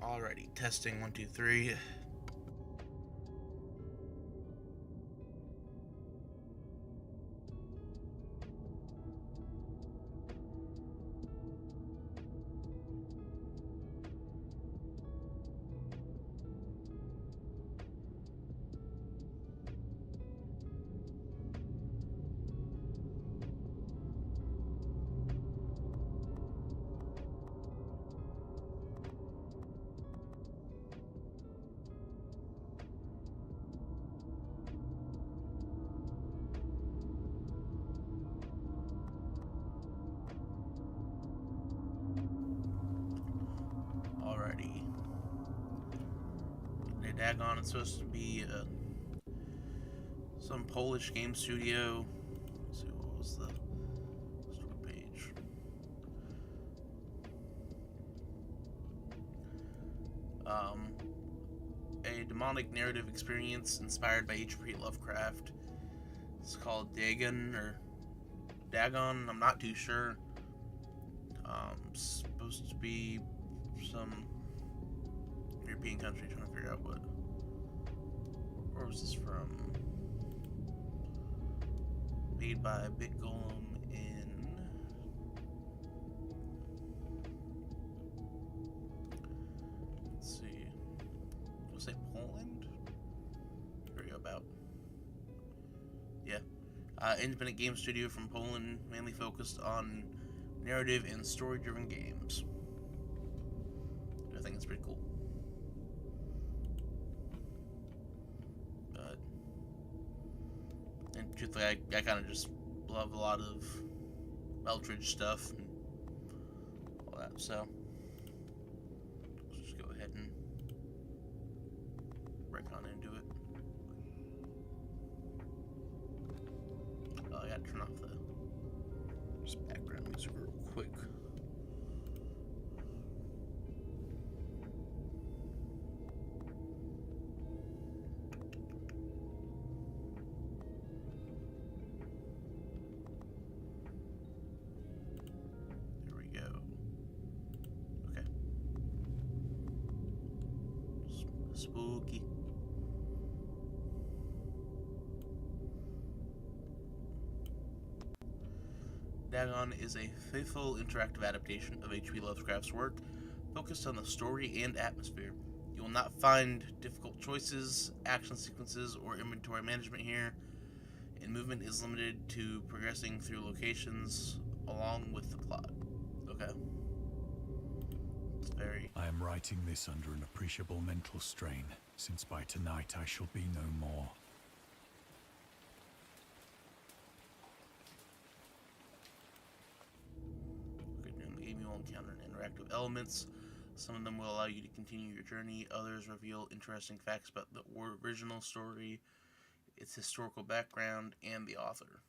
Alrighty, testing 1, 2, 3. Alrighty. Dagon, it's supposed to be some Polish game studio. Let's see, what was the store page? A demonic narrative experience inspired by H.P. Lovecraft. It's called Dagon or Dagon. I'm not too sure. Supposed to be some European country. Trying to figure out where was this from? Made by Bit Golem in let's see. Was it Poland? Here we go. About independent game studio from Poland, mainly focused on narrative and story-driven games. I think it's pretty cool. But and truthfully, I kind of just love a lot of Eldritch stuff and all that. So let's just go ahead and break on into it. I gotta turn off the just background music real quick. There we go. Okay. Spooky. Dagon is a faithful interactive adaptation of H.P. Lovecraft's work, focused on the story and atmosphere. You will not find difficult choices, action sequences, or inventory management here, and movement is limited to progressing through locations along with the plot. Okay. It's very... I am writing this under an appreciable mental strain, since by tonight I shall be no more. Encounter interactive elements. Some of them will allow you to continue your journey. Others reveal interesting facts about the original story, its historical background, and the author.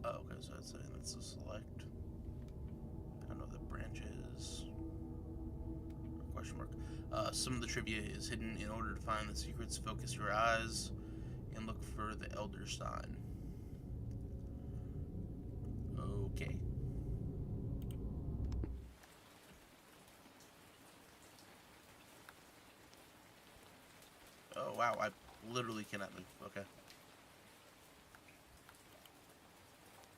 Oh, okay, so that's a select. I don't know what the branch is. Question mark. Some of the trivia is hidden. In order to find the secrets, focus your eyes and look for the Elder Sign. Okay. Oh wow, I literally cannot move. Okay.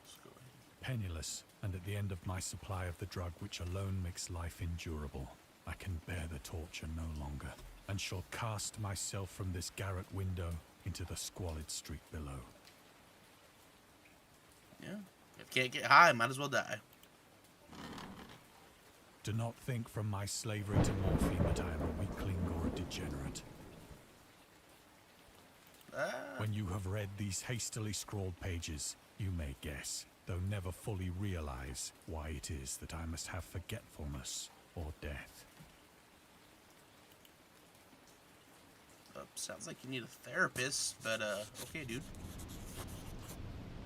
Let's go ahead. Penniless, and at the end of my supply of the drug which alone makes life endurable, I can bear the torture no longer, and shall cast myself from this garret window into the squalid street below. Yeah, if you can't get high, might as well die. Do not think from my slavery to morphine that I am a weakling or a degenerate. When you have read these hastily scrawled pages, you may guess, though never fully realize, why it is that I must have forgetfulness or death. Sounds like you need a therapist, but okay, dude.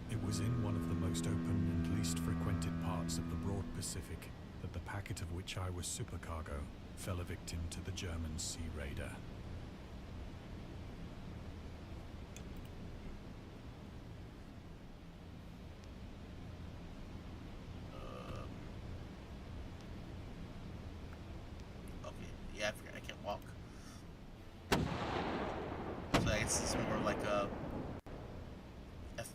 It was in one of the most open and least frequented parts of the broad Pacific that the packet of which I was supercargo fell a victim to the German sea raider. this is more like a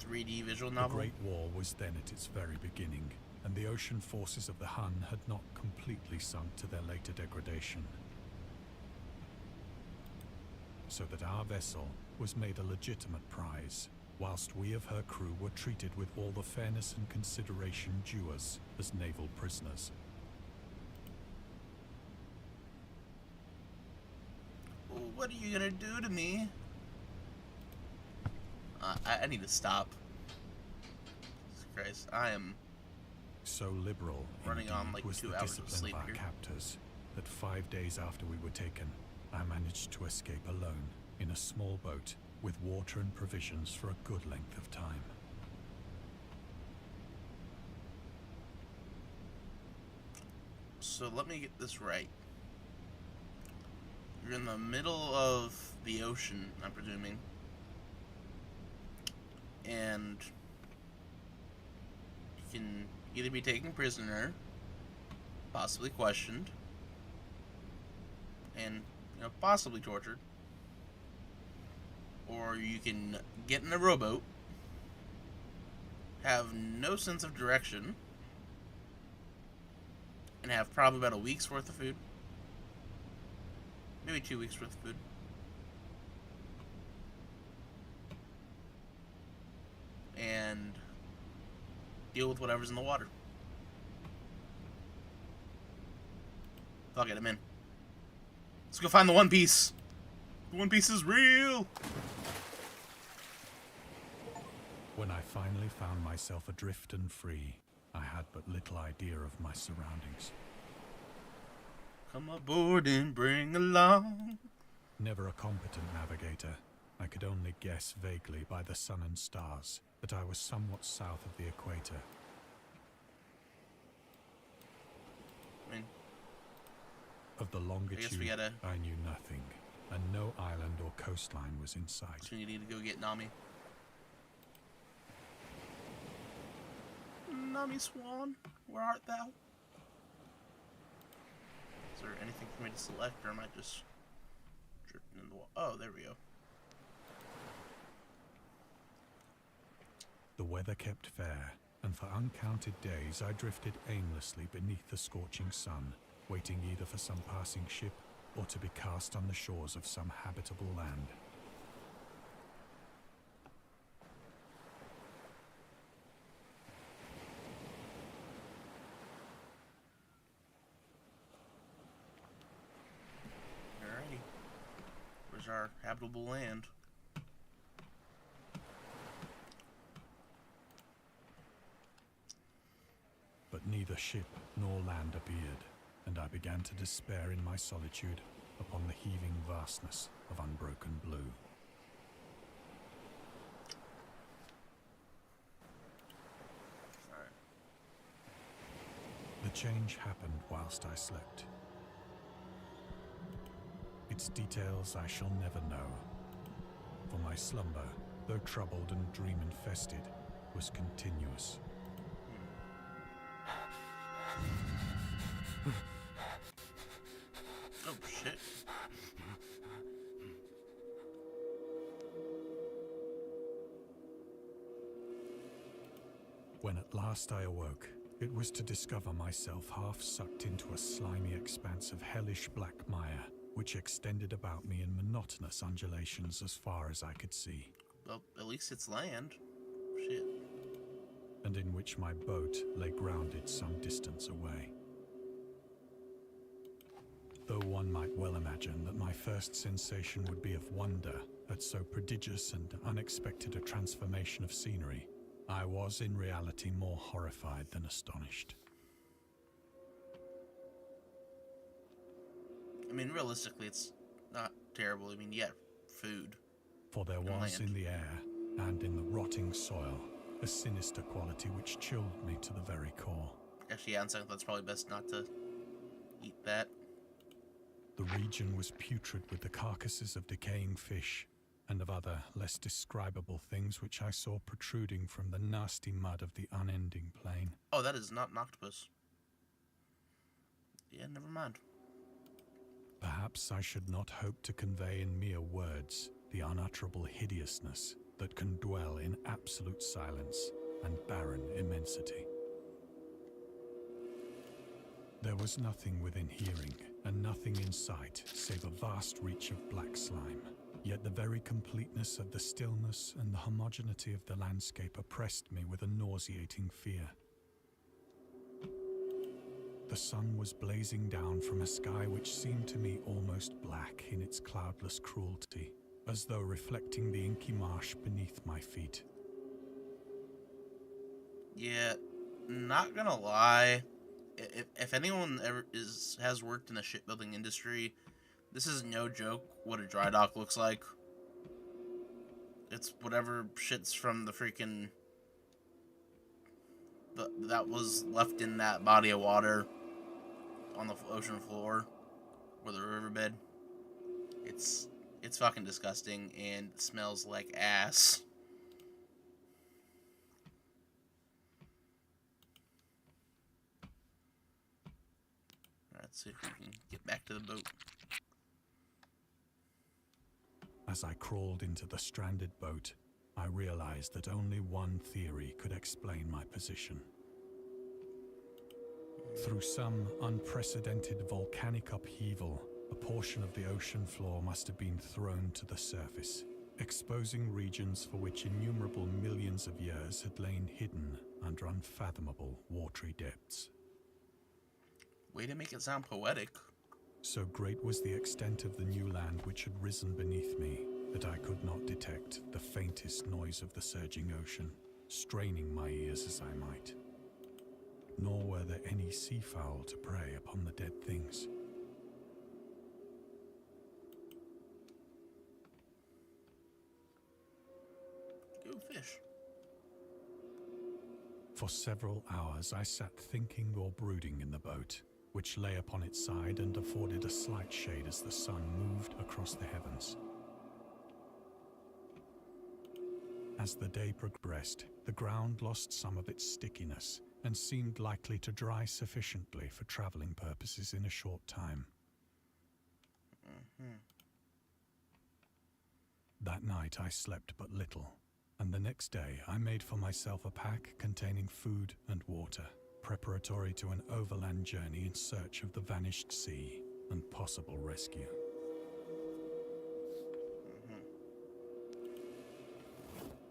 3D visual The novel. Great War was then at its very beginning, and the ocean forces of the Hun had not completely sunk to their later degradation. So that our vessel was made a legitimate prize, whilst we of her crew were treated with all the fairness and consideration due us as naval prisoners. Well, what are you gonna do to me? I need to stop. Jesus Christ, I am So liberal running indeed on like was 2 the hours of discipline sleep of our here. captors that 5 days after we were taken, I managed to escape alone in a small boat with water and provisions for a good length of time. So let me get this right. You're in the middle of the ocean, I'm presuming. And you can either be taken prisoner, possibly questioned, and possibly tortured. Or you can get in a rowboat, have no sense of direction, and have probably about a week's worth of food. Maybe 2 weeks worth of food. And deal with whatever's in the water. Fuck it, I'm in. Let's go find the One Piece. The One Piece is real. When I finally found myself adrift and free, I had but little idea of my surroundings. Come aboard and bring along. Never a competent navigator, I could only guess vaguely by the sun and stars that I was somewhat south of the equator. I mean, Of the longitude, we gotta- I knew nothing, and no island or coastline was in sight. so you need to go get Nami. Nami Swan, where art thou? Is there anything for me to select, or am I just drifting in the water? Oh, there we go. The weather kept fair, and for uncounted days I drifted aimlessly beneath the scorching sun, waiting either for some passing ship or to be cast on the shores of some habitable land. Alrighty. Where's our habitable land? But neither ship nor land appeared, and I began to despair in my solitude upon the heaving vastness of unbroken blue. Alright. The change happened whilst I slept. Its details I shall never know, for my slumber, though troubled and dream-infested, was continuous. Oh, shit. When at last I awoke, it was to discover myself half sucked into a slimy expanse of hellish black mire, which extended about me in monotonous undulations as far as I could see, Well, at least it's land. Shit. and in which my boat lay grounded some distance away. Though one might well imagine that my first sensation would be of wonder at so prodigious and unexpected a transformation of scenery, I was in reality more horrified than astonished. I mean, realistically, it's not terrible. I mean, you got food. For there was land. in the air and in the rotting soil a sinister quality which chilled me to the very core. Actually, yeah, in second, that's probably best not to eat that. The region was putrid with the carcasses of decaying fish and of other less describable things which I saw protruding from the nasty mud of the unending plain. Oh, that is not an octopus. Yeah, never mind. Perhaps I should not hope to convey in mere words the unutterable hideousness that can dwell in absolute silence and barren immensity. There was nothing within hearing and nothing in sight save a vast reach of black slime. Yet the very completeness of the stillness and the homogeneity of the landscape oppressed me with a nauseating fear. The sun was blazing down from a sky which seemed to me almost black in its cloudless cruelty, as though reflecting the inky marsh beneath my feet. Yeah, not gonna lie. If anyone has worked in the shipbuilding industry, this is no joke what a dry dock looks like. It's whatever shit's from the freaking that was left in that body of water on the ocean floor or the riverbed. It's fucking disgusting and it smells like ass. Let's see if we can get back to the boat. As I crawled into the stranded boat, I realized that only one theory could explain my position. Through some unprecedented volcanic upheaval, a portion of the ocean floor must have been thrown to the surface, exposing regions for which innumerable millions of years had lain hidden under unfathomable watery depths. Way to make it sound poetic. So great was the extent of the new land which had risen beneath me that I could not detect the faintest noise of the surging ocean, straining my ears as I might. Nor were there any seafowl to prey upon the dead things. Go fish. For several hours I sat thinking or brooding in the boat, which lay upon its side and afforded a slight shade as the sun moved across the heavens. As the day progressed, the ground lost some of its stickiness and seemed likely to dry sufficiently for traveling purposes in a short time. That night I slept but little, and the next day I made for myself a pack containing food and water, preparatory to an overland journey in search of the vanished sea and possible rescue.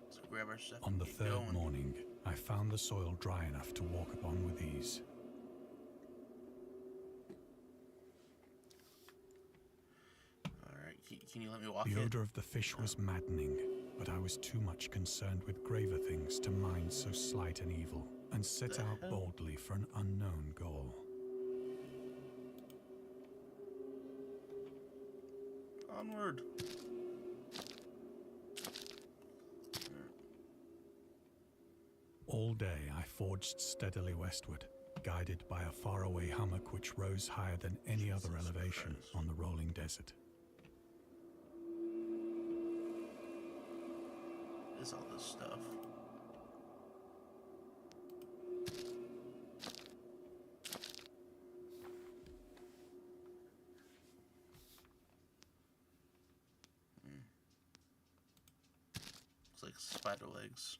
Let's grab our stuff. On the and get third going. morning, I found the soil dry enough to walk upon with ease. Alright, can you let me walk The in? odor of the fish was maddening, but I was too much concerned with graver things to mind so slight an evil, and set out boldly for an unknown goal. Onward. All day I forged steadily westward, guided by a faraway hummock which rose higher than any other elevation on the rolling desert. What is all this stuff? Looks like spider legs.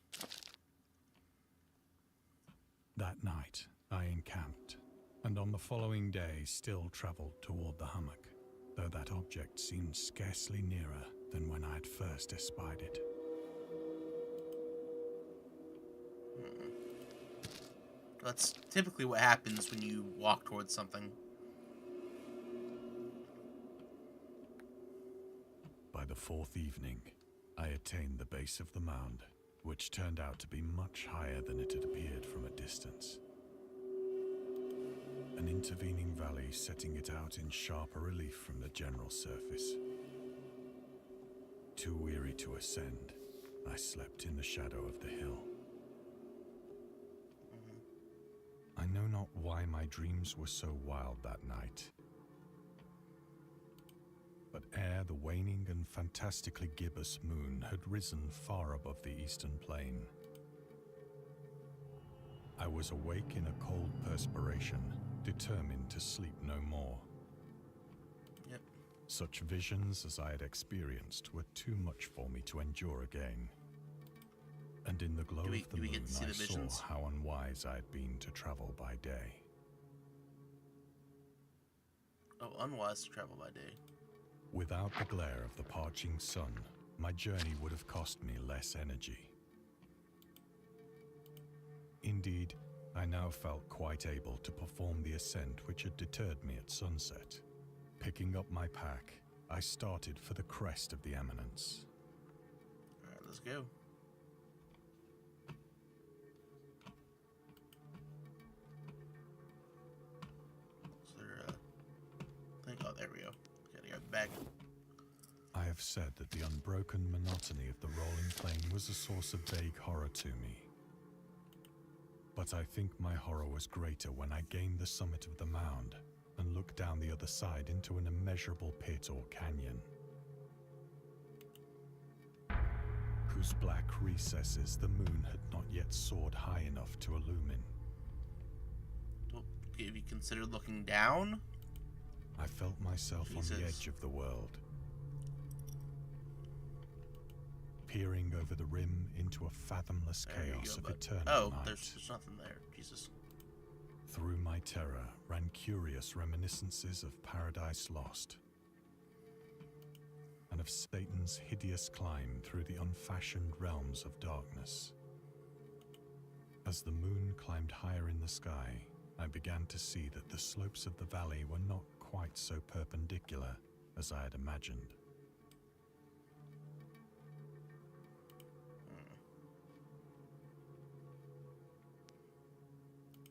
That night I encamped, and on the following day still travelled toward the hummock, though that object seemed scarcely nearer than when I had first espied it. That's typically what happens when you walk towards something. By the fourth evening, I attained the base of the mound, which turned out to be much higher than it had appeared from a distance. An intervening valley setting it out in sharper relief from the general surface. Too weary to ascend, I slept in the shadow of the hill. I know not why my dreams were so wild that night. But ere the waning and fantastically gibbous moon had risen far above the eastern plain, I was awake in a cold perspiration, determined to sleep no more. Yep. Such visions as I had experienced were too much for me to endure again. And in the glow of the moon, I saw how unwise I had been to travel by day. Oh, unwise to travel by day. Without the glare of the parching sun, my journey would have cost me less energy. Indeed, I now felt quite able to perform the ascent which had deterred me at sunset. Picking up my pack, I started for the crest of the eminence. Alright, let's go. Is there oh, there we go. Gotta get back. I have said that the unbroken monotony of the rolling plain was a source of vague horror to me. But I think my horror was greater when I gained the summit of the mound and looked down the other side into an immeasurable pit or canyon, whose black recesses the moon had not yet soared high enough to illumine. Have you considered looking down? I felt myself on the edge of the world, peering over the rim into a fathomless chaos of eternal night. There's nothing there. Jesus. Through my terror ran curious reminiscences of Paradise Lost, and of Satan's hideous climb through the unfashioned realms of darkness. As the moon climbed higher in the sky, I began to see that the slopes of the valley were not quite so perpendicular as I had imagined.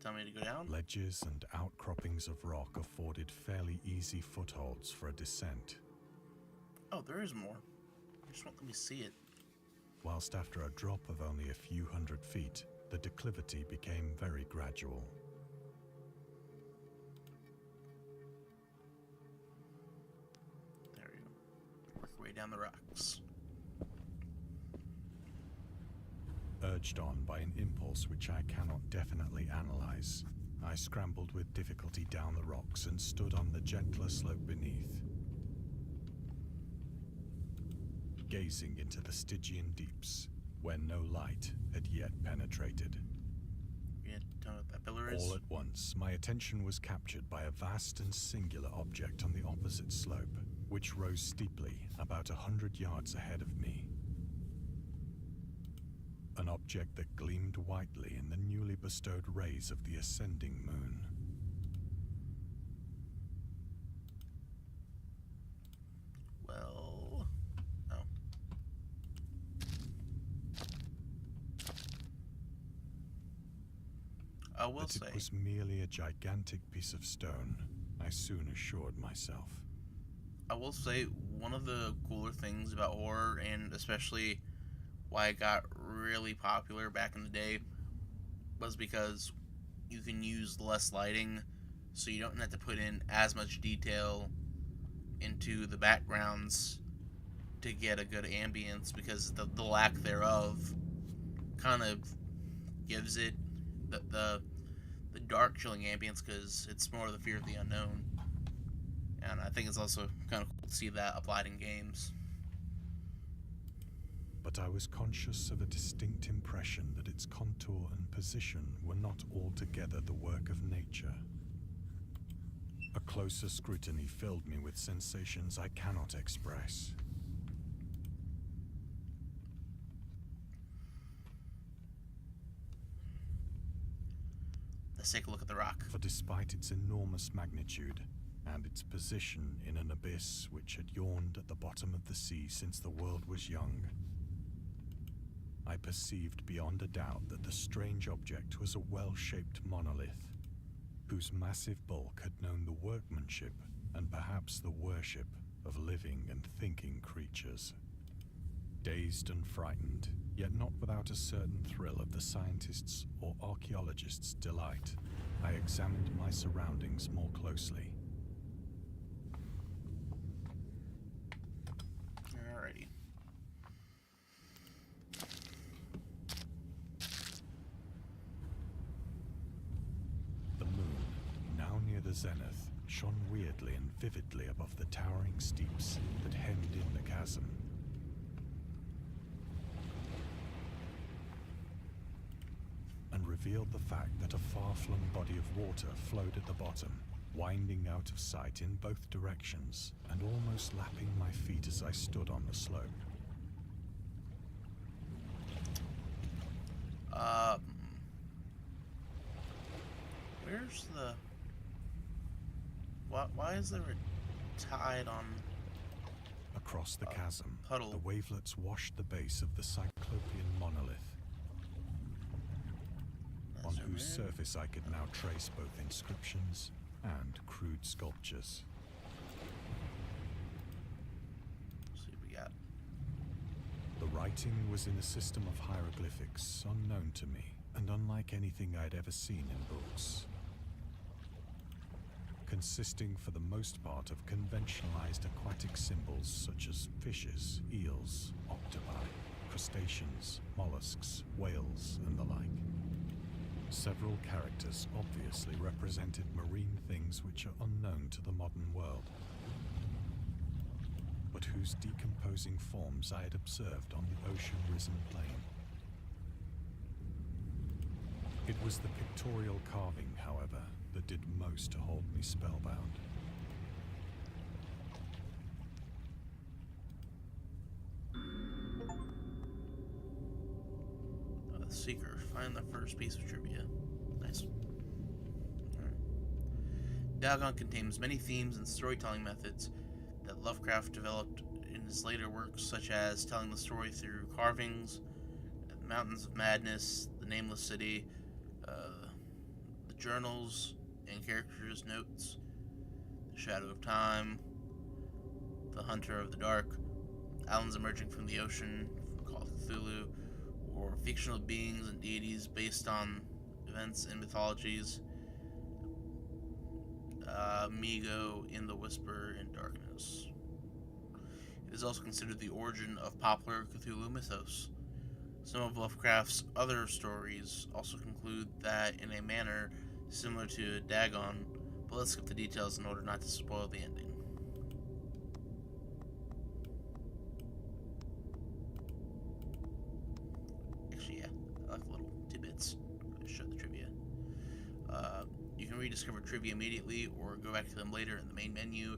Tell me to go down? Ledges and outcroppings of rock afforded fairly easy footholds for a descent. Oh, there is more. I just won't let me see it. Whilst after a drop of only a few hundred feet, the declivity became very gradual. There we go. Work our way down the rocks. Urged on by an impulse which I cannot definitely analyze, I scrambled with difficulty down the rocks and stood on the gentler slope beneath, gazing into the Stygian deeps, where no light had yet penetrated. You tell me what that pillar is? All at once, my attention was captured by a vast and singular object on the opposite slope, which rose steeply about 100 yards ahead of me. An object that gleamed whitely in the newly bestowed rays of the ascending moon. Well... oh. I will say... It was merely a gigantic piece of stone, I soon assured myself. I will say, one of the cooler things about horror, and especially why it got really popular back in the day, was because you can use less lighting, so you don't have to put in as much detail into the backgrounds to get a good ambience, because the lack thereof kind of gives it the dark, chilling ambience, because it's more of the fear of the unknown. And I think it's also kind of cool to see that applied in games. But I was conscious of a distinct impression that its contour and position were not altogether the work of nature. A closer scrutiny filled me with sensations I cannot express. Let's take a look at the rock. For despite its enormous magnitude, and its position in an abyss which had yawned at the bottom of the sea since the world was young, I perceived beyond a doubt that the strange object was a well-shaped monolith, whose massive bulk had known the workmanship and perhaps the worship of living and thinking creatures. Dazed and frightened, yet not without a certain thrill of the scientist's or archaeologist's delight, I examined my surroundings more closely. Alrighty. The moon, now near the zenith, shone weirdly and vividly above the towering steeps that hemmed in the chasm. And revealed the fact that a far-flung body of water flowed at the bottom, winding out of sight in both directions and almost lapping my feet as I stood on the slope. Where's the... Why is there a tide on... Across the chasm, puddle? the wavelets washed the base of the Cyclopean monolith, on whose surface I could now trace both inscriptions and crude sculptures. Let's see what we got. The writing was in a system of hieroglyphics unknown to me, and unlike anything I'd ever seen in books. Consisting for the most part of conventionalized aquatic symbols such as fishes, eels, octopi, crustaceans, mollusks, whales, and the like. Several characters obviously represented marine things which are unknown to the modern world, but whose decomposing forms I had observed on the ocean-risen plain. It was the pictorial carving, however, that did most to hold me spellbound. Seeker, find the first piece of trivia. Nice. Alright. Dagon contains many themes and storytelling methods that Lovecraft developed in his later works, such as telling the story through carvings, the Mountains of Madness, the Nameless City, the journals and characters' notes, the Shadow of Time, the Hunter of the Dark, islands emerging from the ocean called Cthulhu, or fictional beings and deities based on events and mythologies. Migo in the Whisper in Darkness. It is also considered the origin of popular Cthulhu mythos. Some of Lovecraft's other stories also conclude that in a manner similar to Dagon, but let's skip the details in order not to spoil the ending. Actually, yeah, I like little tidbits. Show the trivia. You can rediscover trivia immediately or go back to them later in the main menu.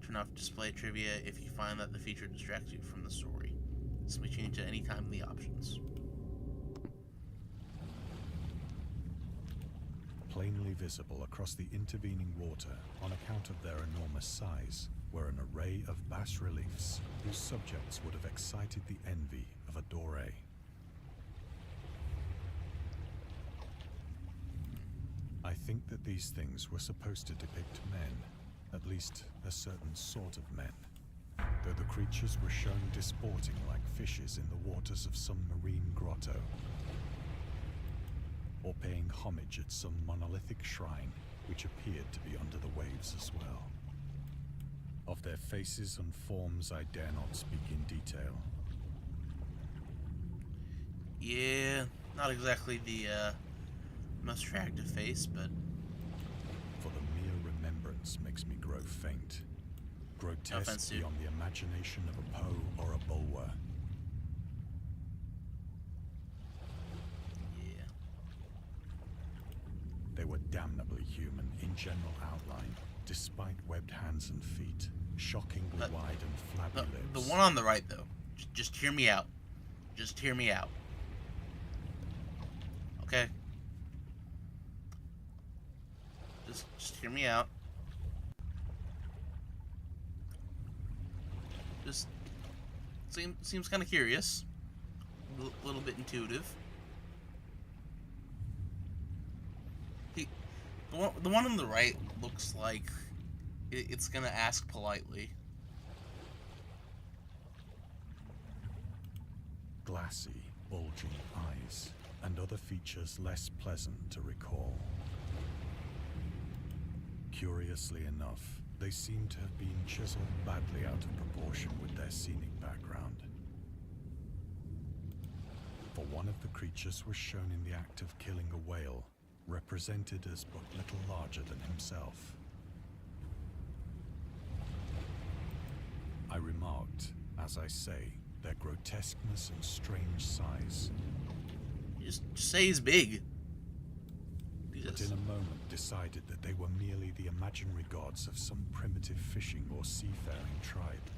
Turn off display trivia if you find that the feature distracts you from the story. This can be changed at any time in the options. Plainly visible across the intervening water, on account of their enormous size, were an array of bas-reliefs whose subjects would have excited the envy of a doré. I think that these things were supposed to depict men, at least a certain sort of men, though the creatures were shown disporting like fishes in the waters of some marine grotto, or paying homage at some monolithic shrine which appeared to be under the waves as well. Of their faces and forms I dare not speak in detail. Yeah, not exactly the most attractive face, but... For the mere remembrance makes me grow faint. Grotesque beyond the imagination of a Poe or a Bulwer. Yeah. They were damnably human in general outline, despite webbed hands and feet, shockingly wide and flabby lips. The one on the right, though, just hear me out. Just hear me out. Okay? Just hear me out. Just seems kind of curious. A little bit intuitive. The one on the right looks like it's gonna ask politely. Glassy, bulging eyes, and other features less pleasant to recall. Curiously enough, they seem to have been chiseled badly out of proportion with their scenic background. For one of the creatures was shown in the act of killing a whale, represented as but little larger than himself. I remarked, as I say, their grotesqueness and strange size. Just say he's big. But in a moment decided that they were merely the imaginary gods of some primitive fishing or seafaring tribe.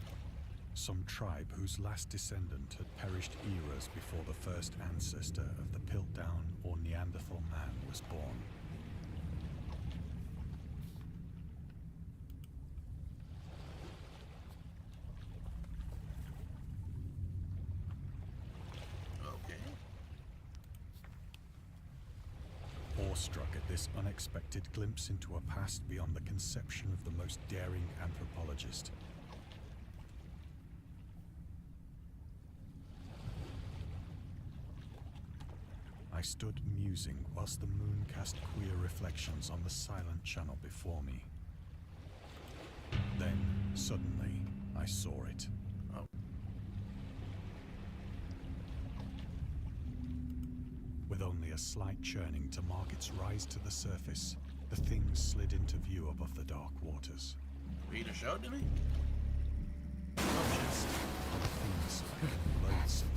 Some tribe whose last descendant had perished eras before the first ancestor of the Piltdown or Neanderthal man was born. Awestruck at this unexpected glimpse into a past beyond the conception of the most daring anthropologist, I stood musing whilst the moon cast queer reflections on the silent channel before me. Then, suddenly, I saw it. With only a slight churning to mark its rise to the surface, the thing slid into view above the dark waters. Were you gonna show it to me? Just fiend-like and loathsome,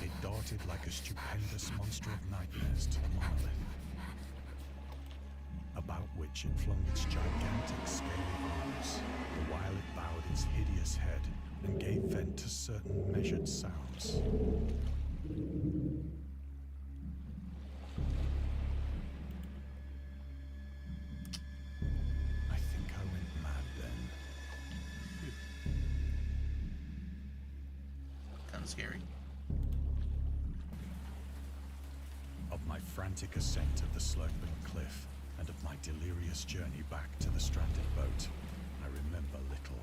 it darted like a stupendous monster of nightmares to the monolith, about which it flung its gigantic scaly arms, the while it bowed its hideous head and gave vent to certain measured sounds. Scary. Of my frantic ascent of the sloping cliff and of my delirious journey back to the stranded boat, I remember little.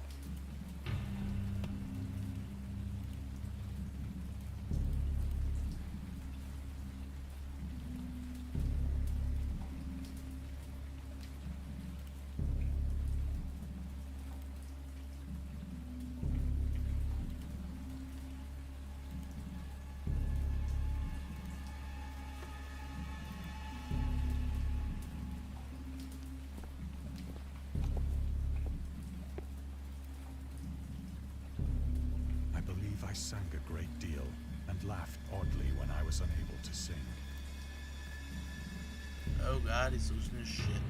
I sang a great deal and laughed oddly when I was unable to sing. Oh god, he's losing his shit.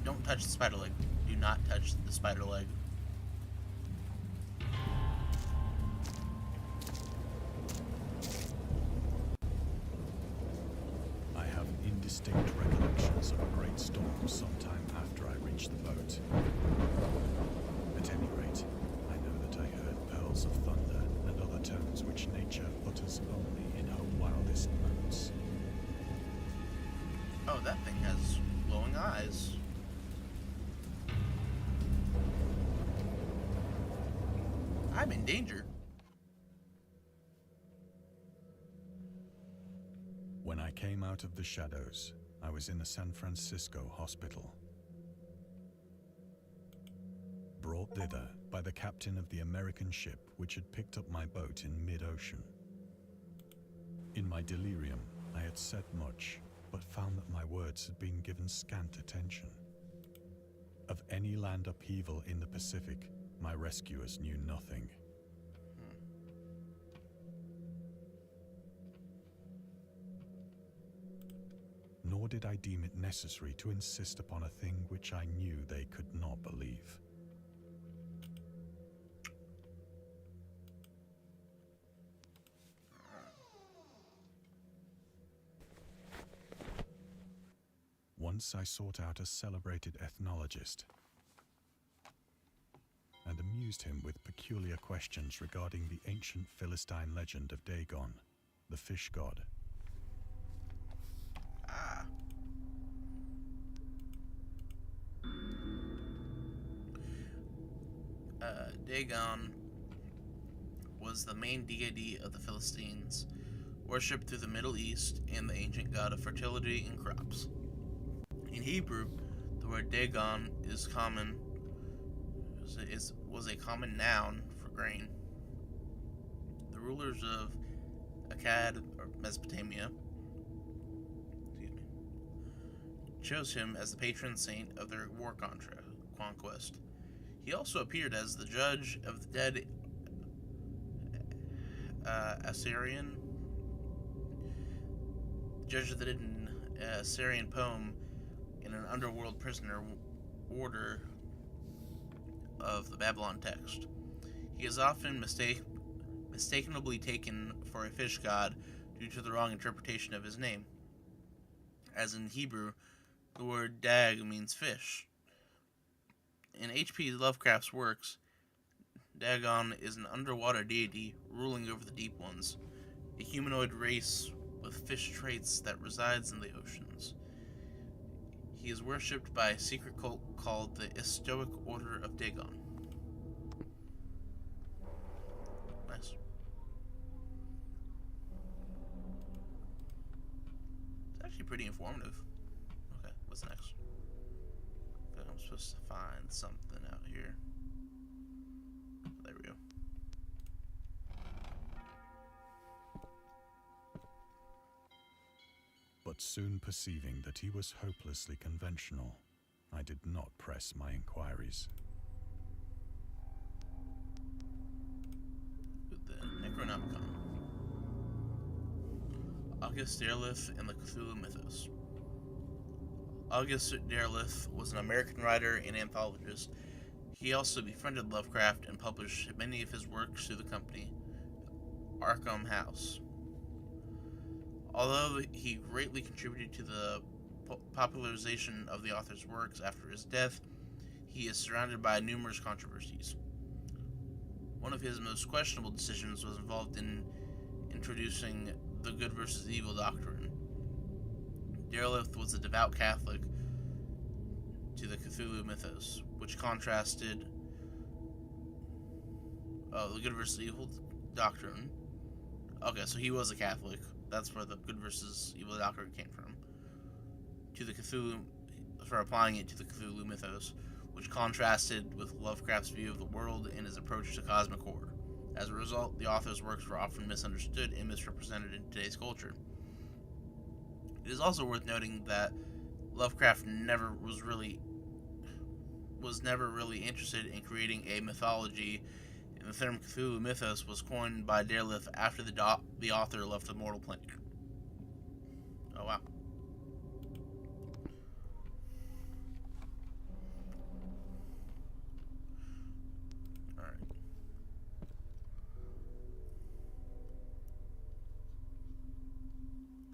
Don't touch the spider leg. Do not touch the spider leg. I have indistinct recollections of a great storm sometime after I reached the boat. At any rate, I know that I heard pearls of thunder and other tones which nature utters only in her wildest moments. Oh, that thing has glowing eyes. I'm in danger. When I came out of the shadows, I was in a San Francisco hospital. Brought thither by the captain of the American ship which had picked up my boat in mid-ocean. In my delirium, I had said much, but found that my words had been given scant attention. Of any land upheaval in the Pacific, my rescuers knew nothing. Nor did I deem it necessary to insist upon a thing which I knew they could not believe. Once I sought out a celebrated ethnologist and amused him with peculiar questions regarding the ancient Philistine legend of Dagon, the fish god. Dagon was the main deity of the Philistines, worshipped through the Middle East and the ancient god of fertility and crops. In Hebrew, the word Dagon was a common noun for grain. The rulers of Akkad, or Mesopotamia, chose him as the patron saint of their war conquest. He also appeared as the judge of the dead Assyrian, judge of the dead Assyrian poem in an underworld prisoner order of the Babylon text. He is often mistakenly taken for a fish god due to the wrong interpretation of his name. As in Hebrew, the word dag means fish. In H.P. Lovecraft's works, Dagon is an underwater deity ruling over the deep ones, a humanoid race with fish traits that resides in the oceans. He is worshipped by a secret cult called the Stoic Order of Dagon. Nice. It's actually pretty informative. Okay, what's next? Okay, I'm supposed to find something out here. There we go. But soon perceiving that he was hopelessly conventional, I did not press my inquiries. With the Necronomicon. August Derleth and the Cthulhu Mythos. August Derleth was an American writer and anthologist. He also befriended Lovecraft and published many of his works through the company Arkham House. Although he greatly contributed to the popularization of the author's works after his death, he is surrounded by numerous controversies. One of his most questionable decisions was involved in introducing the good versus evil doctrine. Derleth was a devout Catholic to the Cthulhu mythos, which contrasted the good versus evil doctrine. Okay, so he was a Catholic. That's where the good versus evil doctrine came from. To the Cthulhu, for applying it to the Cthulhu mythos, which contrasted with Lovecraft's view of the world and his approach to cosmic horror. As a result, the author's works were often misunderstood and misrepresented in today's culture. It is also worth noting that Lovecraft was never really interested in creating a mythology, and the term Cthulhu mythos was coined by Derleth after the author left the mortal plane. Oh wow. Alright.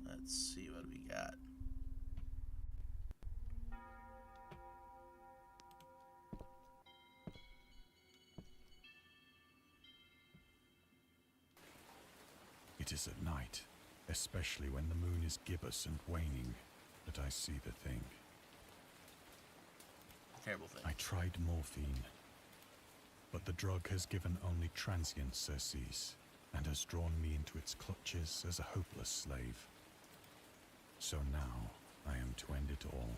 Let's see what we got. It is at night, especially when the moon is gibbous and waning, that I see the thing. Terrible thing. I tried morphine, but the drug has given only transient surcease and has drawn me into its clutches as a hopeless slave. So now I am to end it all,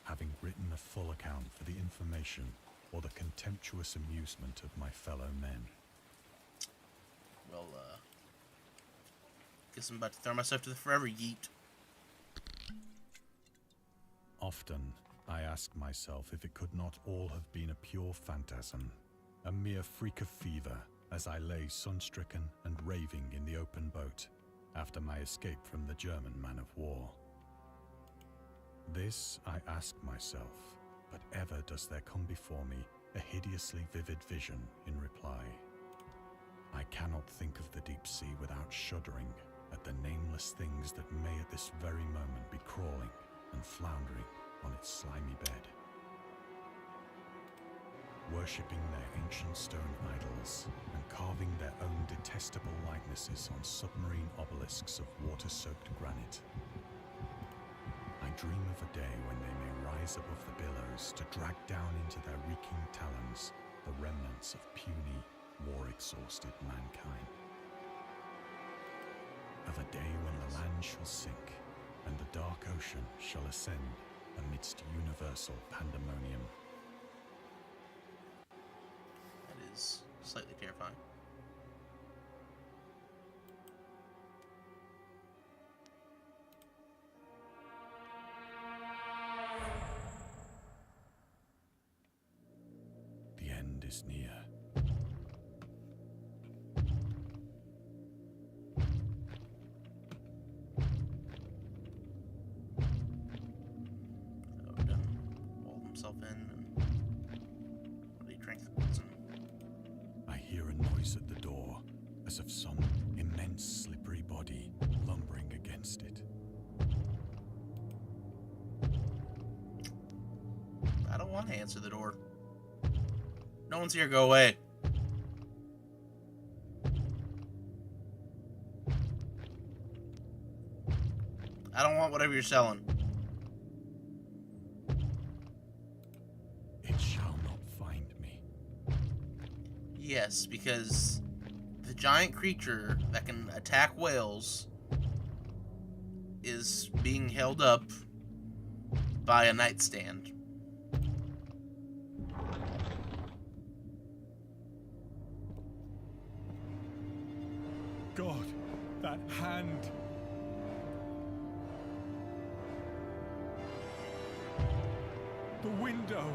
having written a full account for the information or the contemptuous amusement of my fellow men. Well, guess I'm about to throw myself to the forever yeet. Often, I ask myself if it could not all have been a pure phantasm, a mere freak of fever, as I lay sun-stricken and raving in the open boat, after my escape from the German man-of-war. This I ask myself, but ever does there come before me a hideously vivid vision in reply. I cannot think of the deep sea without shuddering at the nameless things that may at this very moment be crawling and floundering on its slimy bed, worshipping their ancient stone idols and carving their own detestable likenesses on submarine obelisks of water-soaked granite. I dream of a day when they may rise above the billows to drag down into their reeking talons the remnants of puny, war-exhausted mankind. Of a day when the land shall sink and the dark ocean shall ascend amidst universal pandemonium. That is slightly terrifying. The end is near. Oh, done walled himself in and he drank the poison. I hear a noise at the door, as of some immense slippery body lumbering against it. I don't want to answer the door. No one's here, go away. I don't want whatever you're selling. It shall not find me. Yes, because the giant creature that can attack whales is being held up by a nightstand. God, that hand! The window!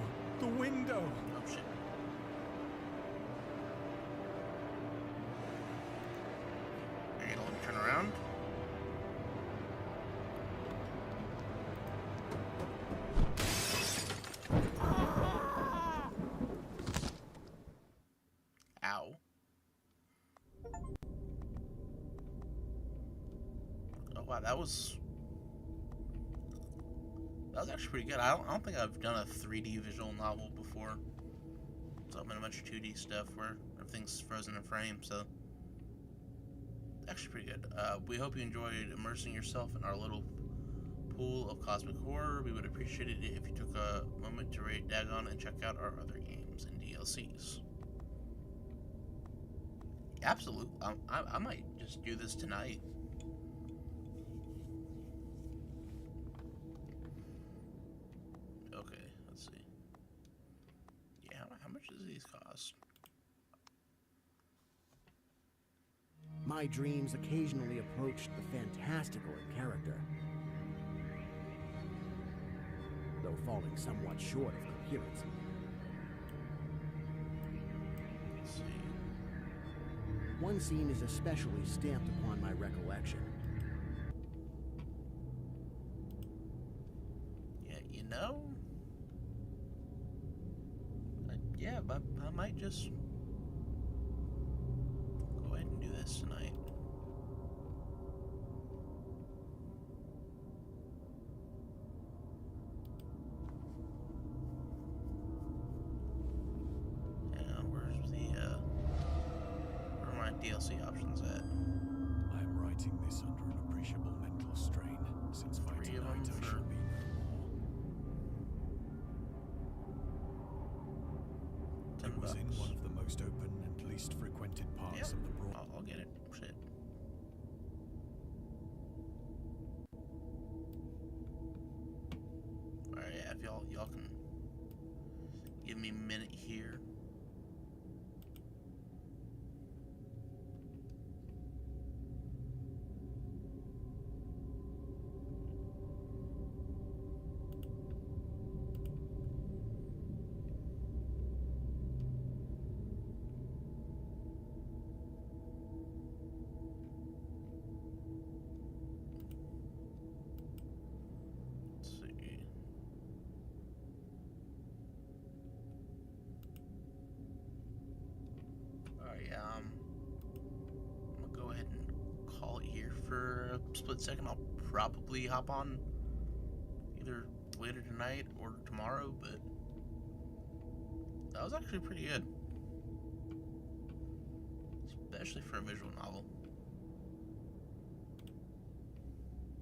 The window! Oh shit. Alright, let me turn around. Ow. Oh wow, that was actually pretty good. I don't think I've done a 3D visual novel before. So I've been a bunch of 2D stuff where everything's frozen in frame, so actually pretty good. We hope you enjoyed immersing yourself in our little pool of cosmic horror. We would appreciate it if you took a moment to rate Dagon and check out our other games and DLCs. Absolutely. I might just do this tonight. Okay, let's see. Yeah, how much does these cost? My dreams occasionally approached the fantastical in character, though falling somewhat short of coherence. Let's see. One scene is especially stamped upon my recollection. Yeah, you know? Yeah, but I might just go ahead and do this tonight. And where are my DLC options at? I am writing this under an appreciable mental strain, since by 3 of tonight them I for- shall be no more. It was in $10. one of the most open and least frequented parts Yep, of the broad. I'll get it. Shit. Alright, yeah, if y'all can give me a minute here. Let's see. Alright, I'm gonna go ahead and call it here for a split second. I'll probably hop on either later tonight or tomorrow, but that was actually pretty good. Especially for a visual novel.